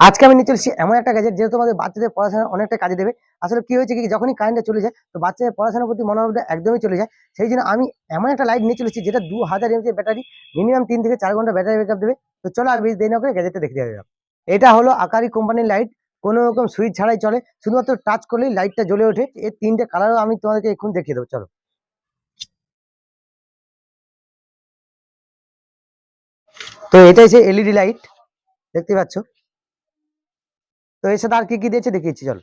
আজকে আমি নিয়ে চলেছি এমন একটা গ্যাজেট যেটা তোমাদের বাচ্চাদের পড়াশোনা অনেকটা কাজে দেবে। আসলে কি হয়েছে কি যখনই কারেন্টটা চলে যায় তো বাচ্চাদের পড়াশোনার প্রতি মনোভাবটা একদমই চলে যায়। সেই জন্য আমি এমন একটা লাইট নিয়ে চলেছি যেটা 2000 এমএএইচ ব্যাটারি, মিনিমাম 3 থেকে 4 ঘন্টা ব্যাটারি ব্যাকআপ দেবে। তো চলো আর বেশি দেরি না করে গ্যাজেটটা দেখে যাবে। এটা হলো আকারি কোম্পানির লাইট, কোনো রকম সুইচ ছাড়াই চলে, শুধুমাত্র টাচ করলেই লাইটটা জ্বলে ওঠে। এর 3টে কালারও আমি তোমাদেরকে এখন দেখিয়ে দেবো, চলো। তো এটাই সেই এলইডি লাইট, দেখতে পাচ্ছ। তো এর সাথে আর কি কি দিয়েছে দেখিয়েছি, চলো।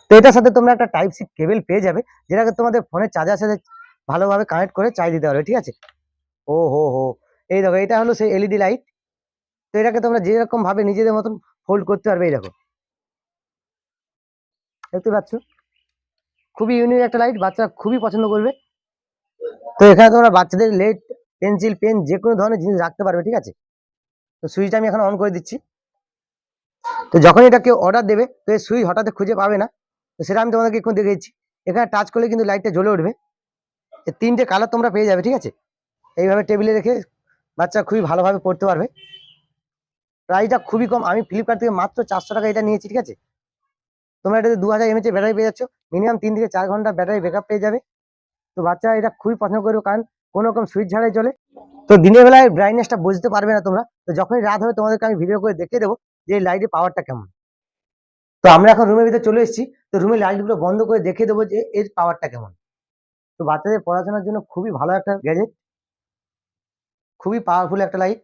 তো এটার সাথে তোমরা একটা টাইপ সি কেবল পেয়ে যাবে, যেটাকে তোমাদের ফোনের চার্জার সাথে ভালোভাবে কানেক্ট করে চার্জ দিতে পারবে, ঠিক আছে। ও হো হো, এই দেখো এটা হলো সেই এলইডি লাইট। তো এটাকে তোমরা যেরকম ভাবে নিজেদের মতন ফোল্ড করতে পারবে, এই দেখো, দেখতে পাচ্ছ। খুবই ইউনিক একটা লাইট, বাচ্চারা খুবই পছন্দ করবে। তো এখানে তোমরা বাচ্চাদের লেড, পেন্সিল, পেন যে কোনো ধরনের জিনিস রাখতে পারবে, ঠিক আছে। তো সুইচটা আমি এখন অন করে দিচ্ছি। তো যখন এটা কেউ অর্ডার দেবে তো এই সুইচ হঠাৎ খুঁজে পাবে না, তো সেটা আমি তোমাদেরকে এখন দেখিয়েছি। এখানে টাচ করলে কিন্তু লাইটটা জ্বলে উঠবে। এই 3টে কালার তোমরা পেয়ে যাবে, ঠিক আছে। এইভাবে টেবিলে রেখে বাচ্চা খুবই ভালোভাবে পড়তে পারবে। প্রাইসটা খুবই কম, আমি ফ্লিপকার্ট থেকে মাত্র 400 টাকা এটা নিয়েছি, ঠিক আছে। তোমরা এটাতে 2000 এমএএইচ ব্যাটারি পেয়ে যাচ্ছ, মিনিমাম 3 থেকে 4 ঘন্টা ব্যাটারি ব্যাকআপ পেয়ে যাবে। তো বাচ্চা এটা খুবই পছন্দ করবে, কারণ কোনো রকম সুইচ ছাড়াই চলে। তো দিনের বেলায় ব্রাইটনেসটা বুঝতে পারবে না তোমরা, তো যখনই রাত হবে তোমাদেরকে আমি ভিডিও করে দেখিয়ে দেবো যে এই লাইটের পাওয়ারটা কেমন। তো আমরা এখন রুমের ভিতরে চলে এসেছি, তো রুমের লাইটগুলো বন্ধ করে দেখিয়ে দেবো যে এর পাওয়ারটা কেমন। তো বাচ্চাদের পড়াশোনার জন্য খুবই ভালো একটা গ্যাজেট, খুবই পাওয়ারফুল একটা লাইট।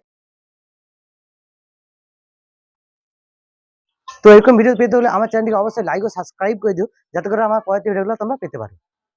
তো এরকম ভিডিও পেতে হলে আমার চ্যানেলটিকে অবশ্যই লাইক ও সাবস্ক্রাইব করে দিও, যাতে করে আমার পরবর্তী ভিডিওগুলো তোমরা পেতে পারো।